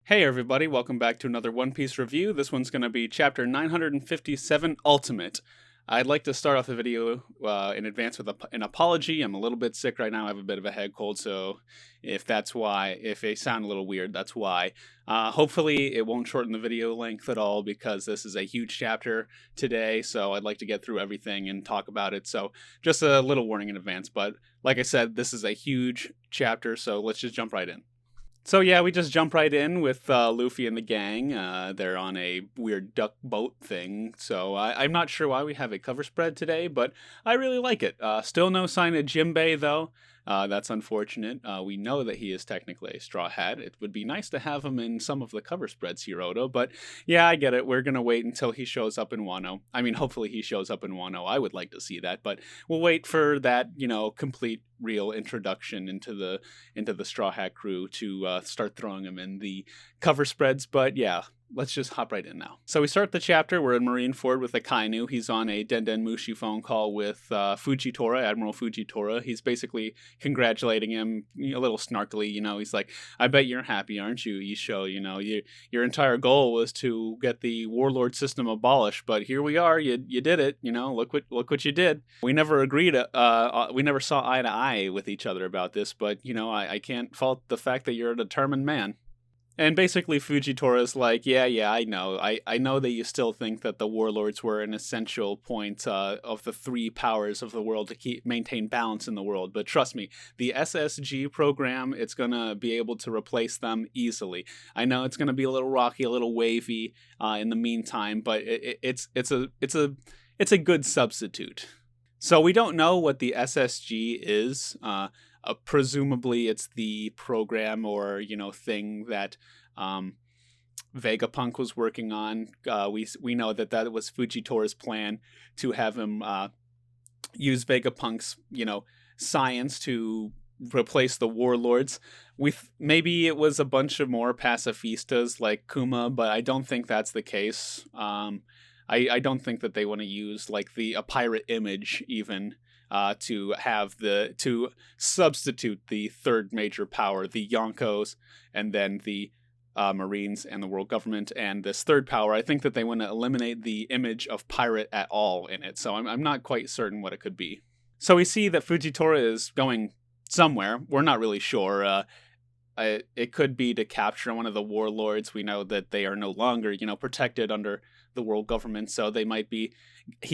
Hey everybody, welcome back to another One Piece review. This one's going to be chapter 957 Ultimate. I'd like to start off the video in advance with an apology. I'm a little bit sick right now. I have a bit of a head cold, so if I sound a little weird, that's why. Hopefully it won't shorten the video length at all because this is a huge chapter today, so I'd like to get through everything and talk about it. So just a little warning in advance, but like I said, this is a huge chapter, so let's just jump right in. So yeah, we just jump right in with Luffy and the gang. They're on a weird duck boat thing, so I'm not sure why we have a cover spread today, but I really like it. Still no sign of Jimbei, though. That's unfortunate. We know that he is technically a Straw Hat. It would be nice to have him in some of the cover spreads here, Oda, but yeah, I get it. We're going to wait until he shows up in Wano. I mean, hopefully he shows up in Wano. I would like to see that, but we'll wait for that, complete real introduction into the Straw Hat crew to start throwing him in the cover spreads. But yeah, let's just hop right in now. So we start the chapter. We're in Marineford with Akainu. He's on a Den Mushi phone call with Fujitora, Admiral Fujitora. He's basically congratulating him a little snarkily. He's like, I bet you're happy, aren't you, Isho? Your entire goal was to get the warlord system abolished, but here we are. You did it. Look what you did. We never agreed. We never saw eye to eye with each other about this, but I can't fault the fact that you're a determined man. And basically Fujitora's like, yeah, I know. I know that you still think that the warlords were an essential point of the three powers of the world to maintain balance in the world. But trust me, the SSG program, it's going to be able to replace them easily. I know it's going to be a little rocky, a little wavy in the meantime, but it's a good substitute. So we don't know what the SSG is. Presumably it's the program or thing that Vegapunk was working on. We know that was Fujitora's plan to have him use Vegapunk's science to replace the warlords. Maybe it was a bunch of more pacifistas like Kuma, but I don't think that's the case. I don't think that they want to use a pirate image even to substitute the third major power, the Yonkos, and then the Marines and the world government, and this third power. I think that they want to eliminate the image of pirate at all in it, so I'm not quite certain what it could be. So we see that Fujitora is going somewhere. We're not really sure. It could be to capture one of the warlords. We know that they are no longer, protected under the world government, so he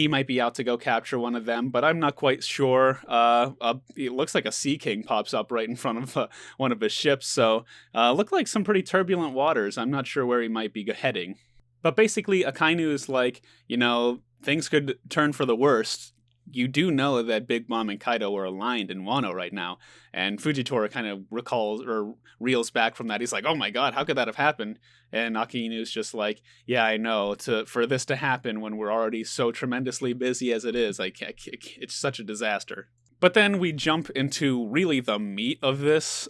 might be out to go capture one of them, but I'm not quite sure. It looks like a Sea King pops up right in front of one of his ships, so look like some pretty turbulent waters. I'm not sure where he might be heading. But basically, Akainu is like, things could turn for the worst. You do know that Big Mom and Kaido are aligned in Wano right now, and Fujitora kind of recalls or reels back from that. He's like, oh my god, how could that have happened? And Akainu's just like, yeah, I know, for this to happen when we're already so tremendously busy as it is, it's such a disaster. But then we jump into really the meat of this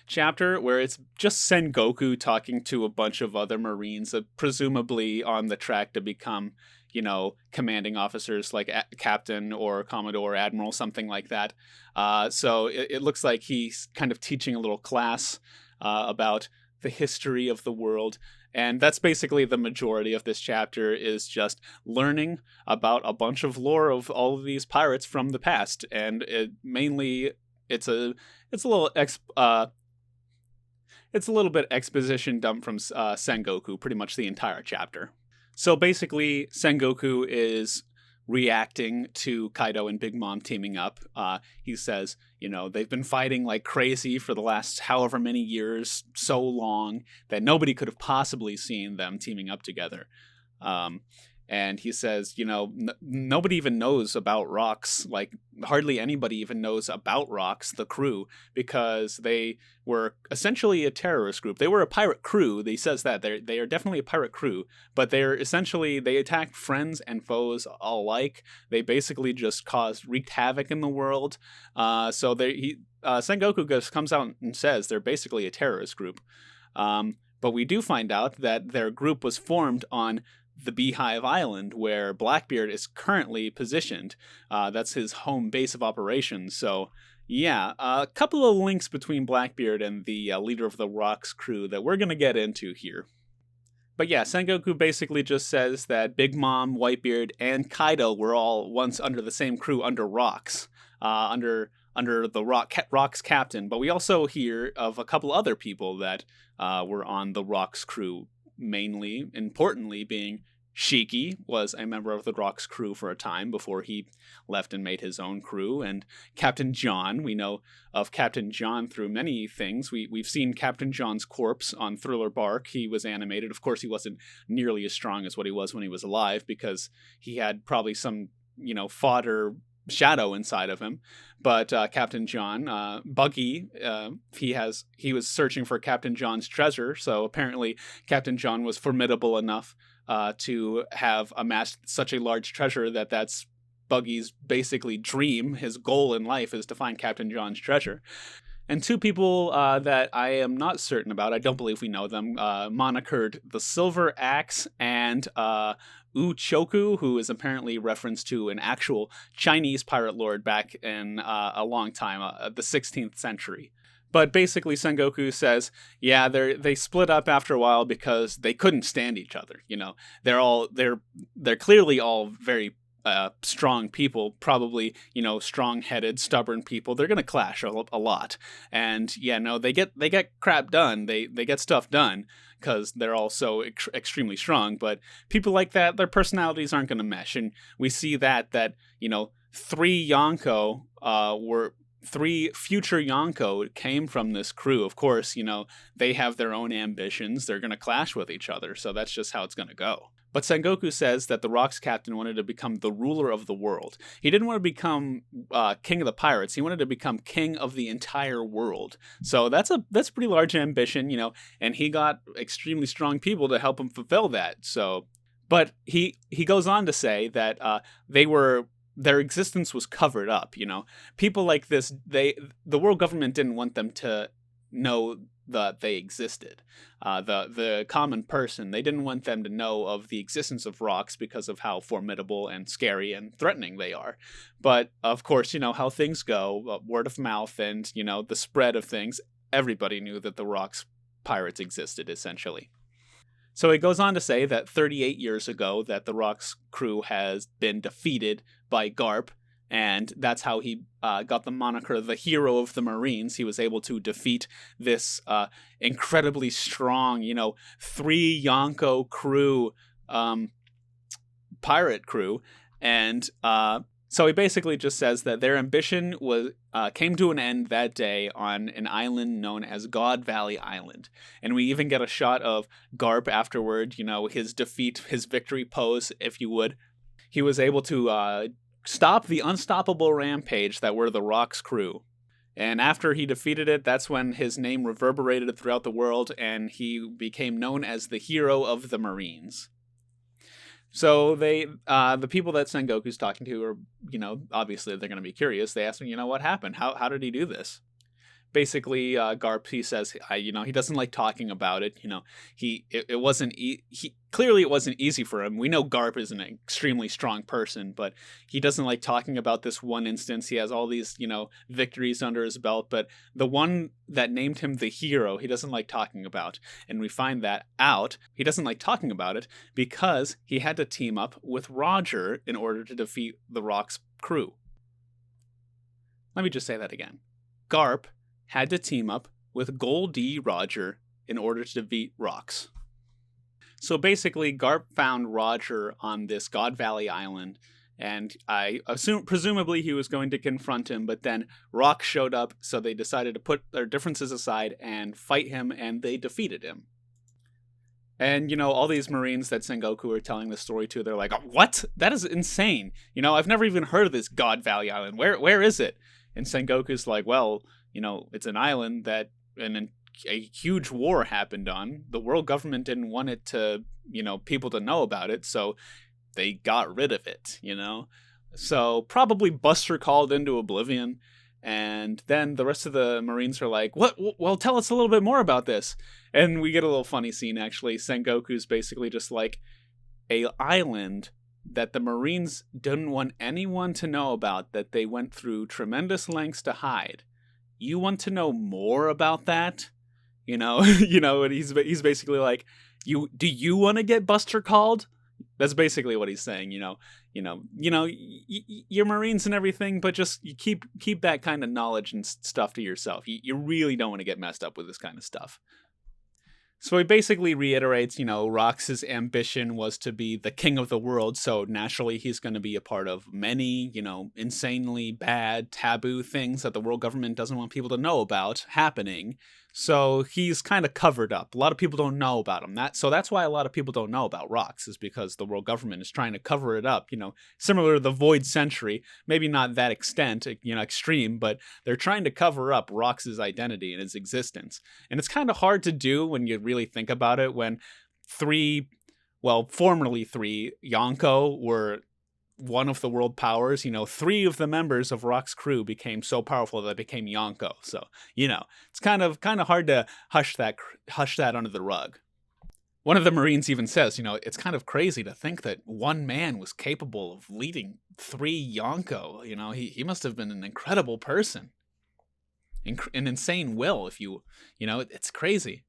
chapter, where it's just Sengoku talking to a bunch of other Marines, presumably on the track to become commanding officers like captain or commodore, admiral, something like that. So it looks like he's kind of teaching a little class about the history of the world. And that's basically the majority of this chapter, is just learning about a bunch of lore of all of these pirates from the past. And it's a little bit exposition dumped from Sengoku pretty much the entire chapter. So basically, Sengoku is reacting to Kaido and Big Mom teaming up. He says, they've been fighting like crazy for the last however many years, so long that nobody could have possibly seen them teaming up together. And he says, nobody even knows about Rocks. Like, hardly anybody even knows about Rocks, the crew, because they were essentially a terrorist group. They were a pirate crew. He says that. They are definitely a pirate crew, but they attacked friends and foes alike. They basically just wreaked havoc in the world. Sengoku just comes out and says they're basically a terrorist group. But we do find out that their group was formed on the Beehive Island, where Blackbeard is currently positioned. That's his home base of operations. So, Yeah, a couple of links between Blackbeard and the leader of the Rocks crew that we're going to get into here. But yeah, Sengoku basically just says that Big Mom, Whitebeard, and Kaido were all once under the same crew under Rocks, under the Rocks captain. But we also hear of a couple other people that were on the Rocks crew, mainly, importantly, being Shiki was a member of the Rocks crew for a time before he left and made his own crew, and Captain John. We know of Captain John through many things. We've seen Captain John's corpse on Thriller Bark. He was animated. Of course, he wasn't nearly as strong as what he was when he was alive because he had probably some, fodder shadow inside of him. But Captain John, Buggy, he was searching for Captain John's treasure. So apparently, Captain John was formidable enough to have amassed such a large treasure that's Buggy's basically dream. His goal in life is to find Captain John's treasure. And two people that I am not certain about, I don't believe we know them, monikered the Silver Axe and Uchoku, who is apparently referenced to an actual Chinese pirate lord back in a long time, the 16th century. But basically, Sengoku says, yeah, they split up after a while because they couldn't stand each other. They're clearly all very strong people, probably strong-headed, stubborn people. They're gonna clash a lot, and yeah, no, they get crap done. They get stuff done because they're all so extremely strong. But people like that, their personalities aren't gonna mesh, and we see that three Yonko were. Three future Yonko came from this crew. Of course, they have their own ambitions. They're going to clash with each other, so that's just how it's going to go. But Sengoku says that the Rocks captain wanted to become the ruler of the world. He didn't want to become king of the pirates. He wanted to become king of the entire world. So that's a pretty large ambition, and he got extremely strong people to help him fulfill that. So, but he goes on to say that their existence was covered up. People like this, the world government didn't want them to know that they existed. The common person, they didn't want them to know of the existence of Rocks because of how formidable and scary and threatening they are. But of course, how things go, word of mouth and, the spread of things, everybody knew that the Rocks pirates existed, essentially. So it goes on to say that 38 years ago that the Rocks crew has been defeated by Garp, and that's how he got the moniker the hero of the Marines. He was able to defeat this incredibly strong, 3 Yonko crew, pirate crew, and so he basically just says that their ambition came to an end that day on an island known as God Valley Island. And we even get a shot of Garp afterward, his defeat, his victory pose, if you would. He was able to stop the unstoppable rampage that were the Rocks crew. And after he defeated it, that's when his name reverberated throughout the world and he became known as the hero of the Marines. So the people that Sengoku's talking to are, obviously they're going to be curious. They ask him, what happened? How did he do this? Basically, Garp, he says, he doesn't like talking about it. It wasn't clearly it wasn't easy for him. We know Garp is an extremely strong person, but he doesn't like talking about this one instance. He has all these, victories under his belt, but the one that named him the hero, he doesn't like talking about. And we find that out. He doesn't like talking about it because he had to team up with Roger in order to defeat the Rocks crew. Let me just say that again. Garp had to team up with Goldie Roger in order to defeat Rocks. So basically, Garp found Roger on this God Valley Island, and I assume presumably he was going to confront him, but then Rocks showed up, so they decided to put their differences aside and fight him, and they defeated him. And, all these Marines that Sengoku are telling the story to, they're like, what? That is insane. I've never even heard of this God Valley Island. Where is it? And Sengoku's like, well, it's an island that a huge war happened on. The world government didn't want it to, people to know about it, so they got rid of it, So probably Buster called into oblivion, and then the rest of the Marines are like, what? Well, tell us a little bit more about this. And we get a little funny scene, actually. Sengoku's basically just like, a island that the Marines didn't want anyone to know about, that they went through tremendous lengths to hide. You want to know more about that? And he's basically like, do you want to get Buster called? That's basically what he's saying. You're Marines and everything, but just you keep that kind of knowledge and stuff to yourself. You really don't want to get messed up with this kind of stuff. So he basically reiterates, Rox's ambition was to be the king of the world, so naturally he's going to be a part of many, insanely bad, taboo things that the world government doesn't want people to know about happening. So he's kind of covered up. A lot of people don't know about him. So that's why a lot of people don't know about Rox, is because the world government is trying to cover it up, similar to the Void Century. Maybe not that extreme, but they're trying to cover up Rox's identity and his existence. And it's kind of hard to do when you really think about it, when formerly three, Yonko were one of the world powers. 3 of the members of Rock's crew became so powerful that they became Yonko. So, it's kind of hard to hush that under the rug. One of the Marines even says, it's kind of crazy to think that one man was capable of leading 3 Yonko. He must have been an incredible person. An insane will, it's crazy.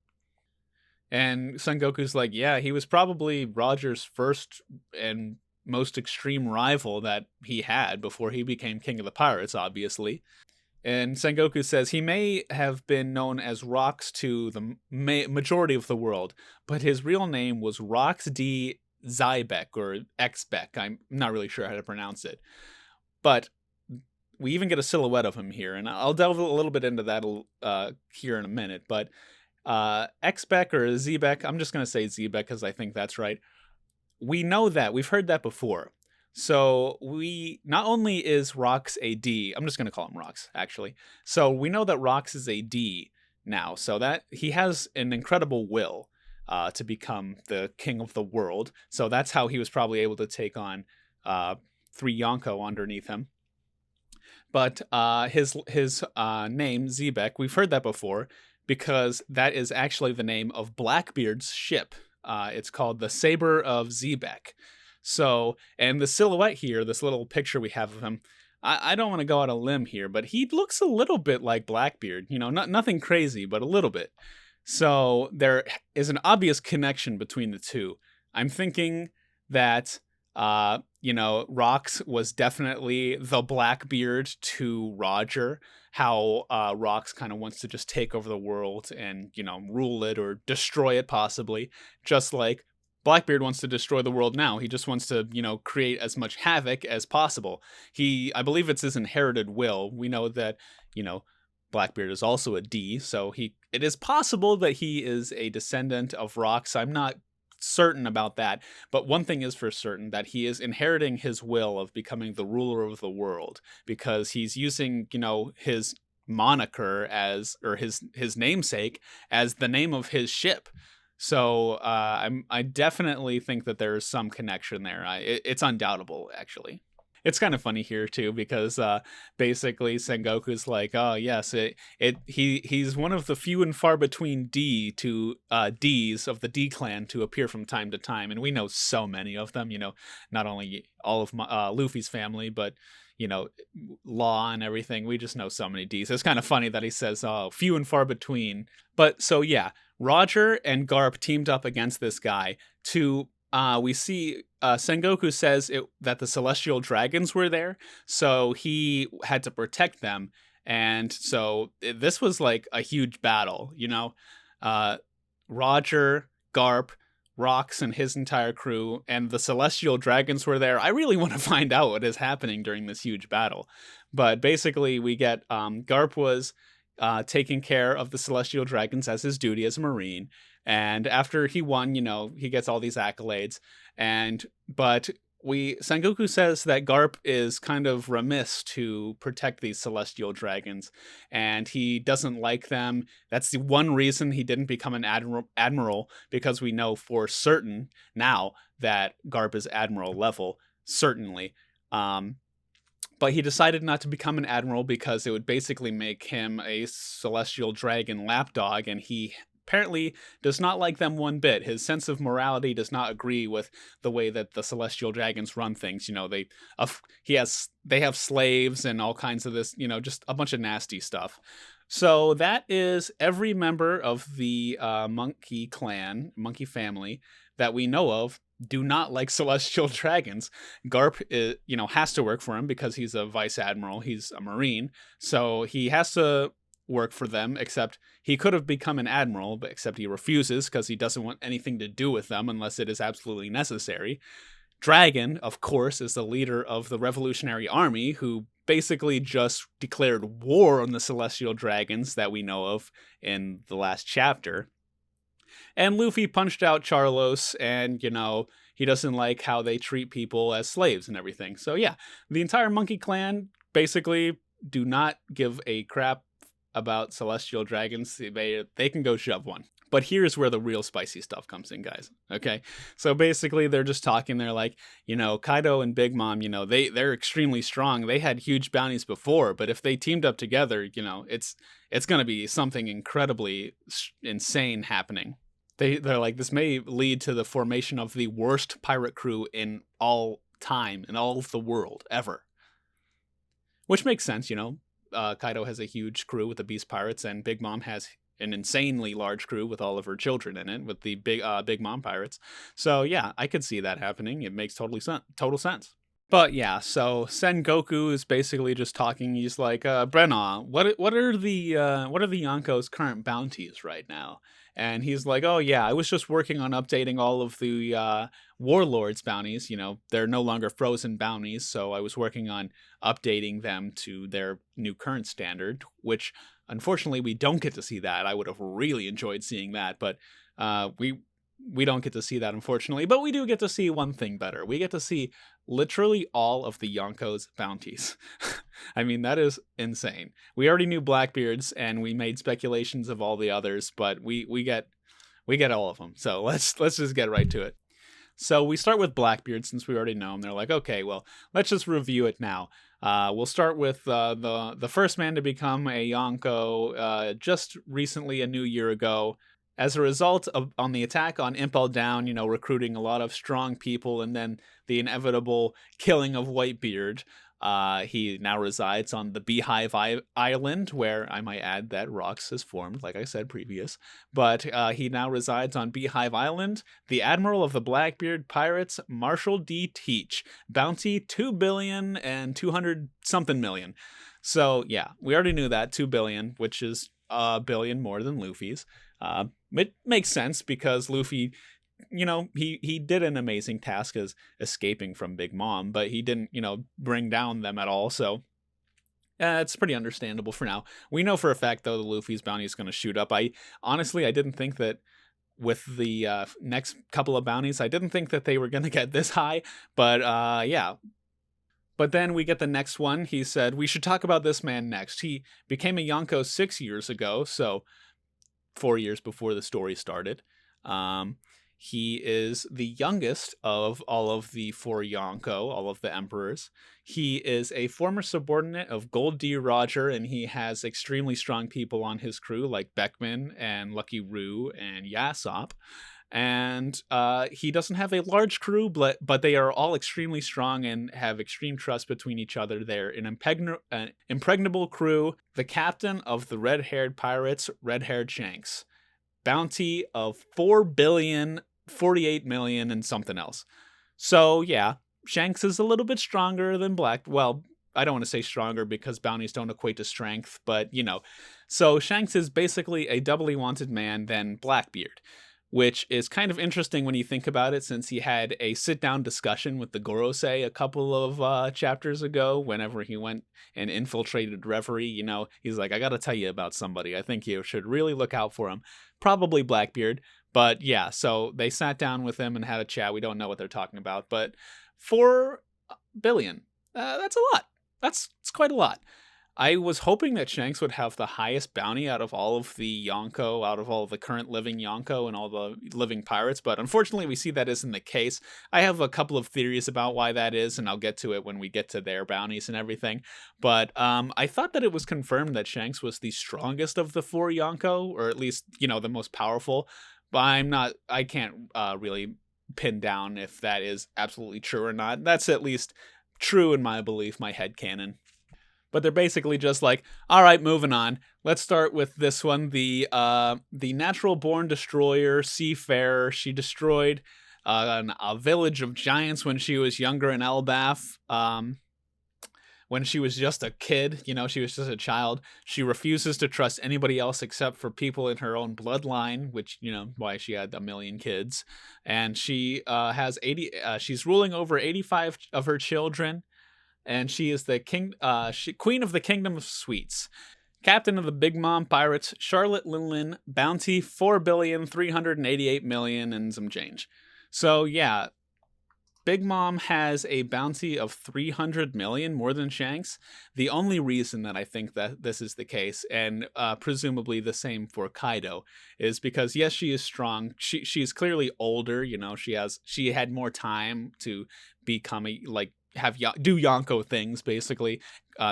And Sengoku's like, yeah, he was probably Roger's first and most extreme rival that he had before he became king of the pirates, obviously. And Sengoku says he may have been known as Rox to the majority of the world, but his real name was Rox D. Zybeck, or Xbeck. I'm not really sure how to pronounce it. But we even get a silhouette of him here, and I'll delve a little bit into that here in a minute. But Xbeck or Zbeck, I'm just going to say Zbeck because I think that's right. We know that. We've heard that before. So not only is Rox a D, I'm just going to call him Rox, actually. So we know that Rox is a D now, so that he has an incredible will to become the king of the world. So that's how he was probably able to take on 3 Yonko underneath him. But his name, Zbeck, we've heard that before, because that is actually the name of Blackbeard's ship. It's called the Saber of Zbeck. So, and the silhouette here, this little picture we have of him, I don't want to go out a limb here, but he looks a little bit like Blackbeard. Nothing crazy, but a little bit. So there is an obvious connection between the two. I'm thinking that, Rox was definitely the Blackbeard to Roger. How Rox kind of wants to just take over the world and, rule it or destroy it possibly, just like Blackbeard wants to destroy the world now. He just wants to, create as much havoc as possible. I believe it's his inherited will. We know that, Blackbeard is also a D, so it is possible that he is a descendant of Rox. I'm not certain about that, but one thing is for certain, that he is inheriting his will of becoming the ruler of the world, because he's using his moniker or his namesake as the name of his ship. So I definitely think that there is some connection there. It's undoubtable, actually. It's kind of funny here too, because basically Sengoku's like, oh yes, he's one of the few and far between Ds of the D clan to appear from time to time, and we know so many of them. Not only all of Luffy's family, but Law and everything. We just know so many Ds. It's kind of funny that he says, oh, few and far between. But so yeah, Roger and Garp teamed up against this guy to. We see Sengoku says that the Celestial Dragons were there, so he had to protect them. And so this was like a huge battle, Roger, Garp, Rox, and his entire crew, and the Celestial Dragons were there. I really want to find out what is happening during this huge battle. But basically, we get Garp was taking care of the Celestial Dragons as his duty as a Marine. And after he won, he gets all these accolades. But Sengoku says that Garp is kind of remiss to protect these Celestial Dragons, and he doesn't like them. That's the one reason he didn't become an admiral, because we know for certain now that Garp is admiral level, certainly. But he decided not to become an admiral because it would basically make him a Celestial Dragon lapdog, and he apparently does not like them one bit. His sense of morality does not agree with the way that the celestial dragons run things. They have slaves and all kinds of this, just a bunch of nasty stuff. So that is every member of the monkey clan, monkey family that we know of do not like celestial dragons. Garp has to work for him because he's a vice admiral. He's a marine, so he has to work for them, except he could have become an admiral, but except he refuses because he doesn't want anything to do with them unless it is absolutely necessary. Dragon, of course, is the leader of the Revolutionary Army, who basically just declared war on the celestial dragons that we know of in the last chapter. And Luffy punched out Charlos, and, he doesn't like how they treat people as slaves and everything. So yeah, the entire Monkey Clan basically do not give a crap about celestial dragons. They can go shove one. But here's where the real spicy stuff comes in, guys. Okay? So basically, they're just talking. They're like, Kaido and Big Mom, they're extremely strong. They had huge bounties before, but if they teamed up together, it's going to be something incredibly insane happening. They're like, this may lead to the formation of the worst pirate crew in all time, in all of the world, ever. Which makes sense, Kaido has a huge crew with the Beast Pirates, and Big Mom has an insanely large crew with all of her children in it, with the Big Mom Pirates. So yeah, I could see that happening. It makes total sense. But yeah, so Sengoku is basically just talking. He's like, Brenna, what are the Yonko's current bounties right now? And he's like, oh yeah, I was just working on updating all of the Warlords bounties. They're no longer frozen bounties, so I was working on updating them to their new current standard, which unfortunately we don't get to see that. I would have really enjoyed seeing that, but we don't get to see that, unfortunately. But we do get to see one thing better. We get to see literally all of the Yonko's bounties. I mean, that is insane. We already knew Blackbeard's, and we made speculations of all the others, but we get all of them. So let's just get right to it. So we start with Blackbeard, since we already know him. They're like, okay, well, let's just review it now. We'll start with the first man to become a Yonko just recently, a new year ago. As a result of on the attack on Impel Down, recruiting a lot of strong people, and then the inevitable killing of Whitebeard, he now resides on the Beehive Island, where I might add that Rox has formed, like I said previous. But he now resides on Beehive Island. The Admiral of the Blackbeard Pirates, Marshall D. Teach. Bounty 2 billion and 200 something million. So yeah, we already knew that, 2 billion, which is a billion more than Luffy's. It makes sense because Luffy, he did an amazing task as escaping from Big Mom, but he didn't, bring down them at all. So it's pretty understandable for now. We know for a fact, though, the Luffy's bounty is going to shoot up. I didn't think that with the next couple of bounties, I didn't think that they were going to get this high, but yeah. But then we get the next one. He said, we should talk about this man next. He became a Yonko 6 years ago, so 4 years before the story started. He is the youngest of all of the 4 Yonko, all of the emperors. He is a former subordinate of Gold D. Roger, and he has extremely strong people on his crew like Beckman and Lucky Roo and Yasop. And he doesn't have a large crew, but they are all extremely strong and have extreme trust between each other. They're an impregnable crew. The captain of the red-haired pirates, Red-haired Shanks. Bounty of 4 billion, 48 million, and something else. So yeah, Shanks is a little bit stronger than Black. Well, I don't want to say stronger because bounties don't equate to strength, but So Shanks is basically a doubly wanted man than Blackbeard, which is kind of interesting when you think about it, since he had a sit-down discussion with the Gorosei a couple of chapters ago whenever he went and infiltrated Reverie. He's like, I gotta tell you about somebody. I think you should really look out for him. Probably Blackbeard. But yeah, so they sat down with him and had a chat. We don't know what they're talking about, but 4 billion, that's a lot. It's quite a lot. I was hoping that Shanks would have the highest bounty out of all of the Yonko, out of all of the current living Yonko and all the living pirates, but unfortunately we see that isn't the case. I have a couple of theories about why that is, and I'll get to it when we get to their bounties and everything. But I thought that it was confirmed that Shanks was the strongest of the four Yonko, or at least, the most powerful. But I can't really pin down if that is absolutely true or not. That's at least true in my belief, my headcanon. But they're basically just like, all right, moving on. Let's start with this one. The natural born destroyer, Seafarer. She destroyed a village of giants when she was younger in Elbaf. When she was just a kid, she was just a child. She refuses to trust anybody else except for people in her own bloodline, which, why she had a million kids. And she has 80, she's ruling over 85 of her children. And she is the queen of the Kingdom of Sweets. Captain of the Big Mom Pirates, Charlotte Linlin, bounty 4,388,000,000 and some change. So yeah, Big Mom has a bounty of 300 million, more than Shanks. The only reason that I think that this is the case, and presumably the same for Kaido, is because yes, she is strong. She's clearly older. She had more time to become do Yonko things, basically,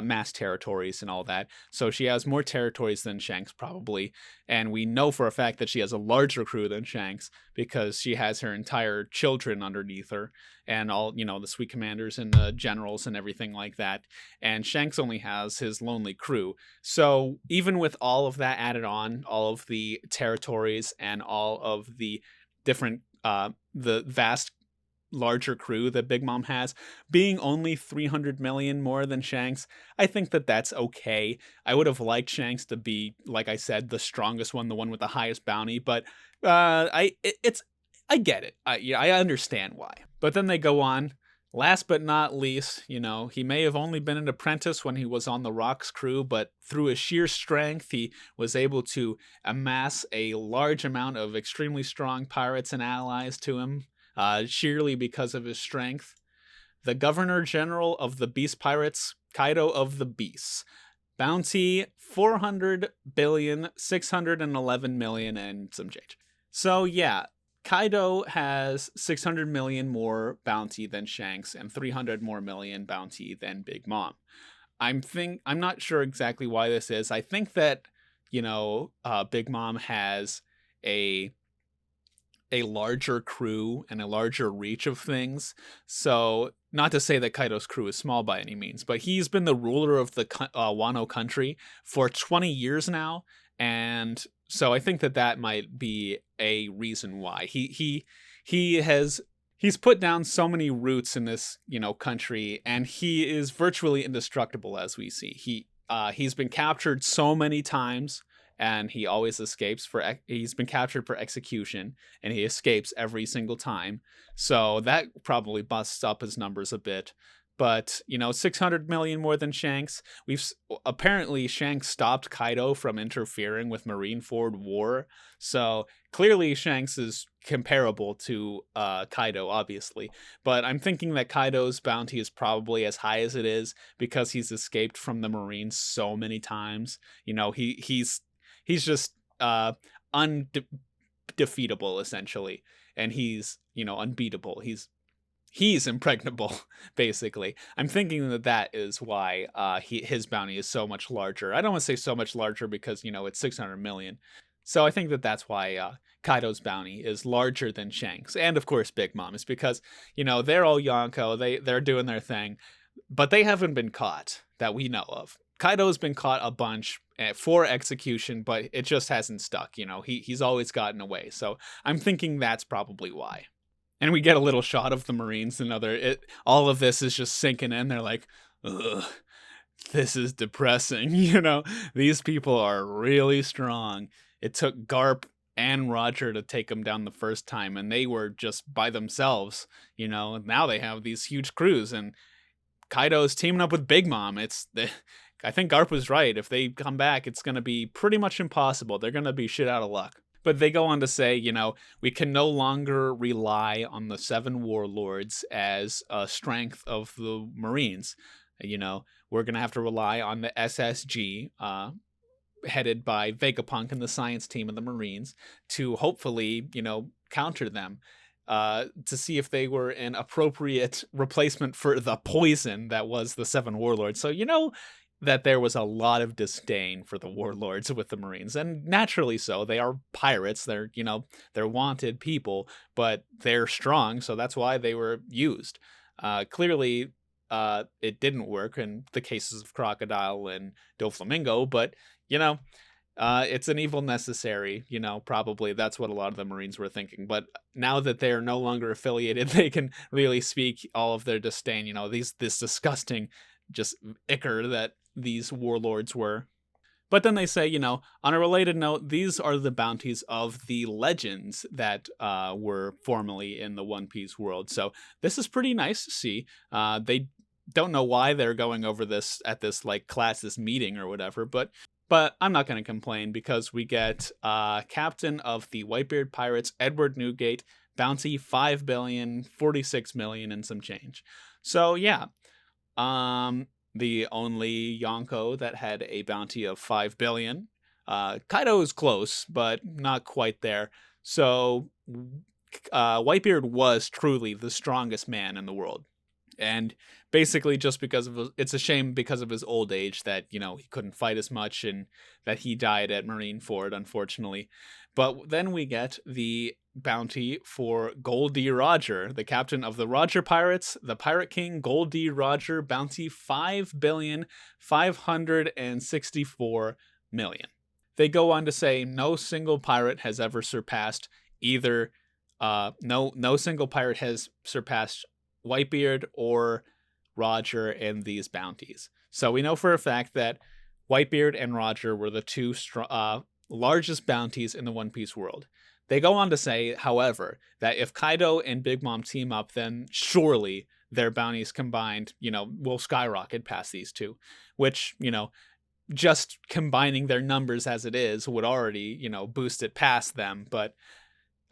mass territories and all that. So she has more territories than Shanks, probably. And we know for a fact that she has a larger crew than Shanks because she has her entire children underneath her and all, the sweet commanders and the generals and everything like that. And Shanks only has his lonely crew. So even with all of that added on, all of the territories and all of the different, the vast larger crew that Big Mom has, being only 300 million more than Shanks, I think that that's okay. I would have liked Shanks to be, like I said, the strongest one, the one with the highest bounty, but I get it. I understand why. But then they go on. Last but not least, he may have only been an apprentice when he was on the Rocks crew, but through his sheer strength, he was able to amass a large amount of extremely strong pirates and allies to him. Sheerly because of his strength. The Governor General of the Beast Pirates, Kaido of the Beasts. Bounty 400,611,000,000 and some change. So yeah, Kaido has 600 million more bounty than Shanks and 300 more million bounty than Big Mom. I'm not sure exactly why this is. I think that, Big Mom has a larger crew and a larger reach of things. So not to say that Kaido's crew is small by any means, but he's been the ruler of the Wano country for 20 years now. And so I think that might be a reason why he's put down so many roots in this, country, and he is virtually indestructible, as we see. He's been captured so many times, and he always escapes he's been captured for execution, and he escapes every single time. So that probably busts up his numbers a bit. But, 600 million more than Shanks. Apparently Shanks stopped Kaido from interfering with Marineford War. So clearly Shanks is comparable to Kaido, obviously. But I'm thinking that Kaido's bounty is probably as high as it is because he's escaped from the Marines so many times. He's just undefeatable, essentially. And he's, unbeatable. He's impregnable, basically. I'm thinking that is why his bounty is so much larger. I don't want to say so much larger because, it's 600 million. So I think that's why Kaido's bounty is larger than Shanks. And, of course, Big Mom is because, they're all Yonko. They're doing their thing. But they haven't been caught that we know of. Kaido's been caught a bunch for execution, but it just hasn't stuck. He's always gotten away. So I'm thinking that's probably why. And we get a little shot of the Marines and all of this is just sinking in. They're like, ugh, this is depressing. These people are really strong. It took Garp and Roger to take them down the first time, and they were just by themselves. Now they have these huge crews, and Kaido's teaming up with Big Mom. I think Garp was right. If they come back, it's going to be pretty much impossible. They're going to be shit out of luck. But they go on to say, we can no longer rely on the 7 warlords as a strength of the Marines. we're going to have to rely on the SSG, headed by Vegapunk and the science team of the Marines, to hopefully, counter them, to see if they were an appropriate replacement for the poison that was the Seven Warlords. So, that there was a lot of disdain for the warlords with the Marines, and naturally so. They are pirates. They're, they're wanted people, but they're strong, so that's why they were used. Clearly, it didn't work in the cases of Crocodile and Doflamingo, but, it's an evil necessary, probably that's what a lot of the Marines were thinking. But now that they are no longer affiliated, they can really speak all of their disdain, this disgusting just ichor that these warlords were. But then they say, on a related note, these are the bounties of the legends that were formerly in the One Piece world. So this is pretty nice to see. They don't know why they're going over this at this classist meeting or whatever, but I'm not going to complain, because we get Captain of the Whitebeard Pirates, Edward Newgate, bounty 5 billion, 46 million and some change. So yeah, the only Yonko that had a bounty of 5 billion. Kaido is close, but not quite there. So Whitebeard was truly the strongest man in the world. And basically just because of it's a shame because of his old age that, he couldn't fight as much, and that he died at Marineford, unfortunately. But then we get the bounty for Gold D. Roger, the captain of the Roger Pirates, the Pirate King Gold D. Roger, bounty 5,564 million. They go on to say no single pirate has ever surpassed either. No single pirate has surpassed Whitebeard or Roger in these bounties. So we know for a fact that Whitebeard and Roger were the two largest bounties in the One Piece world. They go on to say, however, that if Kaido and Big Mom team up, then surely their bounties combined, will skyrocket past these two, which, just combining their numbers as it is would already, boost it past them. But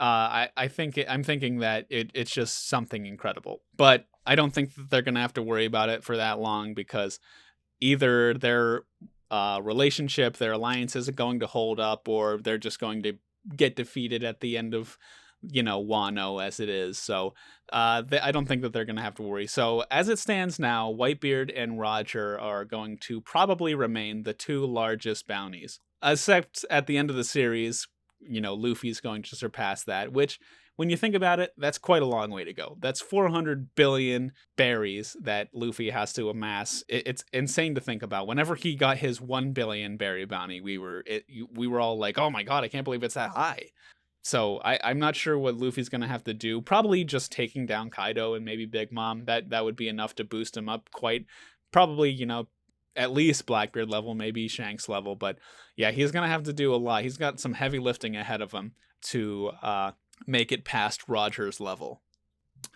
I'm thinking that it's just something incredible. But I don't think that they're going to have to worry about it for that long, because either their relationship, their alliance isn't going to hold up, or they're just going to get defeated at the end of, Wano as it is. So I don't think that they're going to have to worry. So as it stands now, Whitebeard and Roger are going to probably remain the two largest bounties. Except at the end of the series, Luffy's going to surpass that, which, when you think about it, that's quite a long way to go. That's 400 billion berries that Luffy has to amass. It's insane to think about. Whenever he got his 1 billion berry bounty, we were all like, oh my god, I can't believe it's that high. So I'm not sure what Luffy's going to have to do. Probably just taking down Kaido and maybe Big Mom. That would be enough to boost him up quite, probably, at least Blackbeard level, maybe Shanks level. But yeah, he's going to have to do a lot. He's got some heavy lifting ahead of him to make it past Roger's level.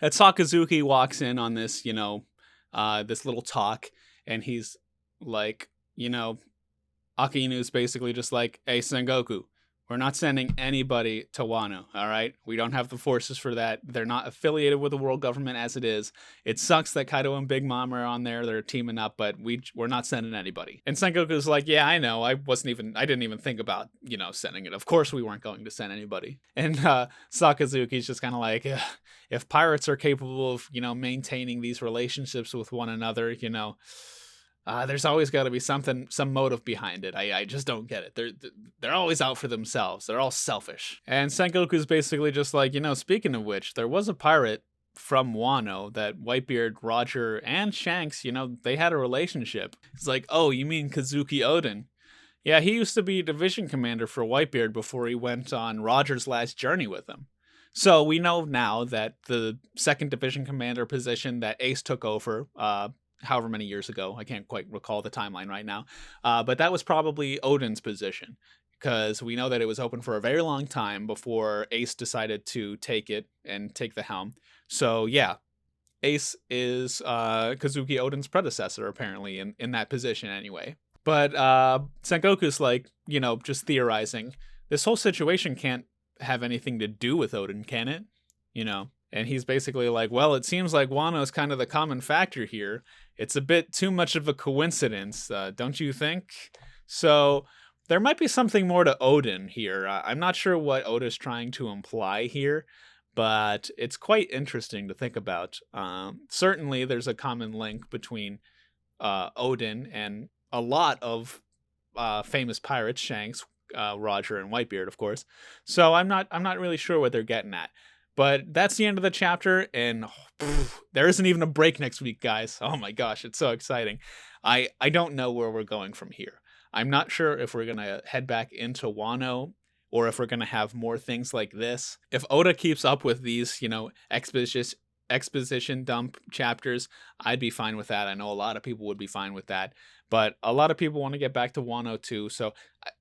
At Sakazuki walks in on this, this little talk, and he's like, Akainu's basically just like, hey, Sengoku, we're not sending anybody to Wano, all right? We don't have the forces for that. They're not affiliated with the world government as it is. It sucks that Kaido and Big Mom are on there. They're teaming up, but we're not sending anybody. And Sengoku's like, yeah, I know. I didn't even think about, sending it. Of course we weren't going to send anybody. And Sakazuki's just kind of like, if pirates are capable of, maintaining these relationships with one another, there's always got to be some motive behind it. I just don't get it. They're always out for themselves. They're all selfish. And Sengoku's basically just like, speaking of which, there was a pirate from Wano that Whitebeard, Roger, and Shanks, they had a relationship. It's like, oh, you mean Kazuki Oden? Yeah, he used to be division commander for Whitebeard before he went on Roger's last journey with him. So we know now that the second division commander position that Ace took over, however many years ago, I can't quite recall the timeline right now, but that was probably Odin's position, because we know that it was open for a very long time before Ace decided to take it and take the helm. So yeah, Ace is Kazuki Odin's predecessor, apparently, in that position anyway. But Sengoku's like, just theorizing, this whole situation can't have anything to do with Odin, can it? And he's basically like, well, it seems like Wano's kind of the common factor here. It's a bit too much of a coincidence, don't you think? So there might be something more to Odin here. I'm not sure what Oda's trying to imply here, but it's quite interesting to think about. Certainly, there's a common link between Odin and a lot of famous pirates, Shanks, Roger, and Whitebeard, of course. So I'm not really sure what they're getting at. But that's the end of the chapter, and there isn't even a break next week, guys. Oh my gosh, it's so exciting. I don't know where we're going from here. I'm not sure if we're gonna head back into Wano or if we're gonna have more things like this. If Oda keeps up with these, exposition dump chapters, I'd be fine with that. I know a lot of people would be fine with that, but a lot of people want to get back to Wano too. So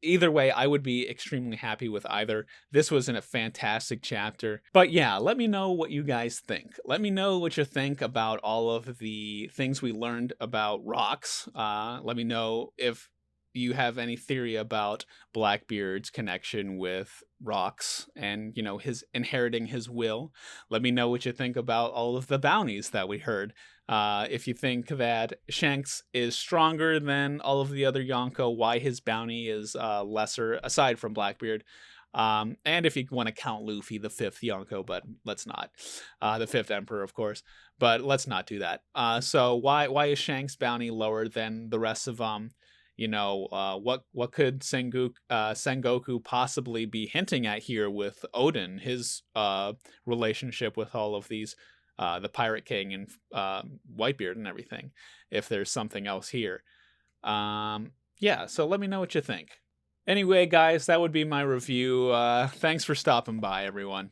either way, I would be extremely happy with either. This was a fantastic chapter. But yeah, let me know what you guys think. Let me know what you think about all of the things we learned about rocks. Let me know if you have any theory about Blackbeard's connection with rocks and, his inheriting his will. Let me know what you think about all of the bounties that we heard. If you think that Shanks is stronger than all of the other Yonko, why his bounty is lesser, aside from Blackbeard. And if you want to count Luffy, the fifth Yonko, but let's not. The fifth Emperor, of course, but let's not do that. So why is Shanks' bounty lower than the rest of what could Sengoku possibly be hinting at here with Odin, his relationship with all of these, the Pirate King and Whitebeard and everything, if there's something else here. Yeah, so let me know what you think. Anyway, guys, that would be my review. Thanks for stopping by, everyone.